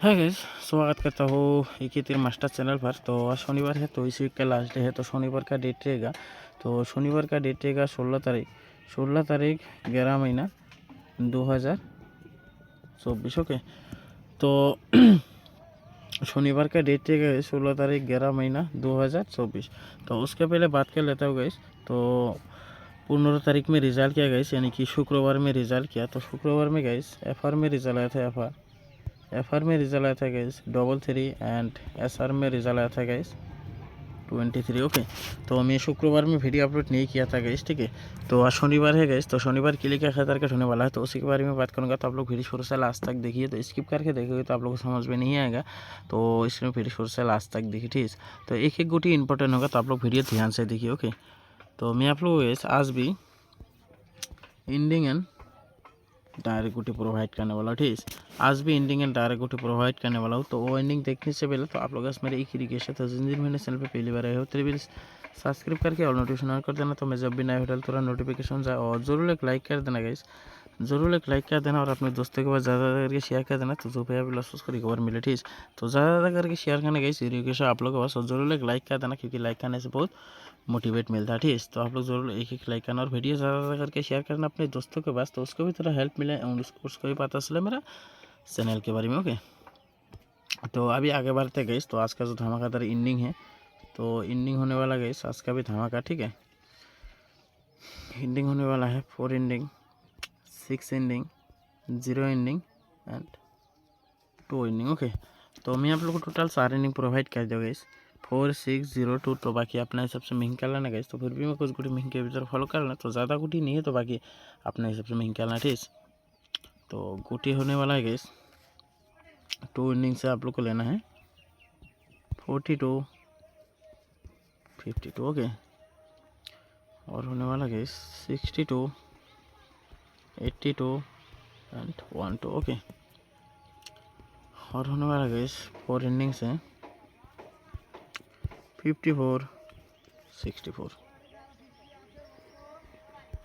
है गाइस, स्वागत करता हूँ एक ही तीर मास्टर चैनल पर। तो आज शनिवार है, तो इस वीक का लास्ट डे है। तो शनिवार का डेट रहेगा, तो शनिवार का डेट रहेगा 16 तारीख 11 महीना 2024। ओके, तो शनिवार का डेट रहेगा 16 तारीख 11 महीना 2024। तो उसके पहले बात कर लेता हूँ गाइस। तो 15 तारीख में रिज़ल्ट किया गाइस, यानी कि शुक्रवार में रिज़ल्ट किया। तो शुक्रवार में गाइस FR में रिज़ल्ट आया था। FR में रिज़ल्ट आया था गाइस 33 एंड SR में रिज़ल्ट आया था गाइस 23। ओके, तो मैं शुक्रवार में वीडियो अपलोड नहीं किया था गाइस, ठीक है। तो आज शनिवार है गाइस, तो शनिवार के लिए क्या खतर कट होने वाला है, तो उसी के बारे में बात करूँगा। तो आप लोग वीडियो शुरू से लास्ट तक देखिए, तो स्किप करके देखोगे तो आप लोगों को समझ में नहीं आएगा। तो इसमें वीडियो शुरू से लास्ट तक देखिए, ठीक है। तो एक एक गोटी इंपॉर्टेंट होगा, तो आप लोग वीडियो ध्यान से देखिए। ओके, तो मैं आप लोग आज भी इंडिंग एंड डायरेक्ट गोटी प्रोवाइड करने वाला हूँ, ठीक है। आज भी इंडिंग एंड डायरेक्ट गोटी प्रोवाइड करने वाला हूँ। तो वो एंडिंग देखने से पहले तो आप लोग मेरे एक ही रिक्वेस्ट है, तो जिन दिन मैंने चैनल पे पहली बार आए हो तो प्लीज़ सब्सक्राइब करके और नोटिफिकेशन ऑन कर देना, तो मैं जब भी नया वीडियो तुरंत नोटिफिकेशन जाए। और ज़रूर एक लाइक कर देना गाइस, ज़रूर एक लाइक कर देना, और अपने दोस्तों के पास ज़्यादा करके शेयर कर देना, तो जो भैया भी लॉस उसको रिकवर मिले, ठीक है। तो ज़्यादा करके शेयर करने गाइस रिक्वेस्ट आप लोगों के पास, और ज़रूर एक लाइक कर देना, क्योंकि लाइक करने से बहुत मोटिवेट मिलता है, ठीक है। तो आप लोग ज़रूर एक एक लाइक करना और वीडियो ज़्यादा करके शेयर करना अपने दोस्तों के पास, तो उसको भी थोड़ा हेल्प मिले और उसको भी पता चले मेरा चैनल के बारे में। ओके, तो अभी आगे बढ़ते गए। तो आज का जो धमाकेदार इंडिंग है, तो इंडिंग होने वाला गई आज का भी धमाका, ठीक है। इंडिंग होने वाला है 4 ending, 6 ending, 0 ending and 2 ending. Okay, तो मैं आप लोग को टोटल 4 इंडिंग प्रोवाइड कर दूँगा गाइस, 4, 6, 0, 2। तो बाकी अपना हिसाब से महंगा लेना गाइस, तो फिर भी मैं कुछ गुटी महंगे के भीतर फॉलो कर लेना, तो ज़्यादा गुटी नहीं है, तो बाकी अपने हिसाब से महंगा लेना, ठीक है। तो गुटी होने वाला है गाइस 2 इनिंग से आप लोग को लेना है 42, 52। ओके, और होने वाला गाइस 62, 82 एंड 12। ओके, और होने वाला गाइस 4 इनिंग्स है 54, 64,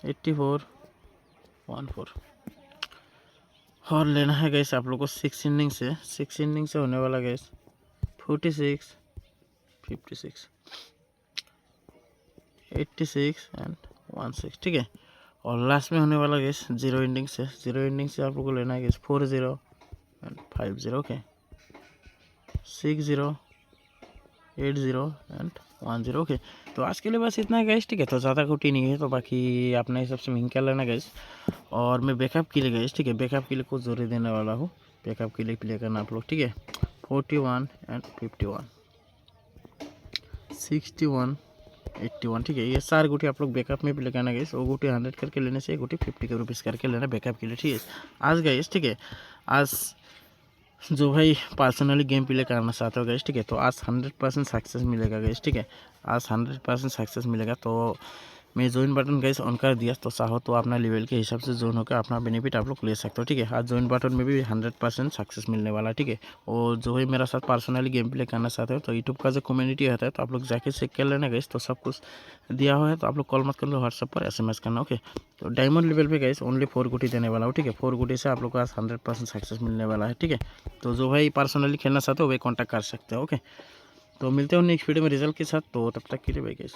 84, 14। और लेना है गाइस आप लोग को 6 इनिंग से, 6 इनिंग से होने वाला गाइस 46, 56, 86 एंड 16, ठीक है। और लास्ट में होने वाला गाइस 0 इनिंग से, 0 इनिंग से आप लोग को लेना है guys 40 and 50। Okay, 60, 80 and 10। Okay, तो आज के लिए बस इतना है गाइस, ठीक है। तो ज़्यादा कुटी नहीं है, तो बाकी अपने हिसाब से महंगा लेना गाइस। और मैं बैकअप के लिए गाइस, ठीक है, बैकअप के लिए कुछ जोड़ी देने वाला हूँ। बैकअप के लिए प्ले करना आप लोग, ठीक है। 41 एंड 51, 61, 81, ठीक है। ये 4 गुटी आप लोग बैकअप में प्ले करना गाइस। वो गुटी 100 करके लेने से, एक गुटी 50 के रुपीज़ करके लेना बैकअप के लिए, ठीक है। आज गाइस, ठीक है, आज जो भाई पर्सनली गेम प्ले करना चाहते हो गाइस, ठीक है, तो आज 100% सक्सेस मिलेगा गाइस, ठीक है। आज 100% सक्सेस मिलेगा। तो मैं ज्वाइन बटन गाइस ऑन कर दिया, तो चाहो तो अपना लेवल के हिसाब से ज्वाइन होकर अपना बेनिफिट आप लोग ले सकते हो, ठीक है। आज ज्वाइन बटन में भी 100% सक्सेस मिलने वाला है, ठीक है। और जो है मेरा साथ पर्सनली गेम प्ले करना चाहते हो, तो यूट्यूब का जो कम्युनिटी होता है, तो आप लोग जाके चेक कर लेना गाइस, तो सब कुछ दिया हुआ है। तो आप लोग कॉल मत कर लो, व्हाट्सएप पर SMS करना। ओके, तो डायमंड लेवल पे गाइस ओनली 4 गुटी देने वाला हूँ, ठीक है। 4 गुटी से आप लोग को आज 100% सक्सेस मिलने वाला है, ठीक है। तो जो भाई पर्सनली खेलना चाहते हो वही कॉन्टैक्ट कर सकते हो। ओके, तो मिलते हो नेक्स्ट वीडियो में रिजल्ट के साथ। तो तब तक के लिए बाय गाइस।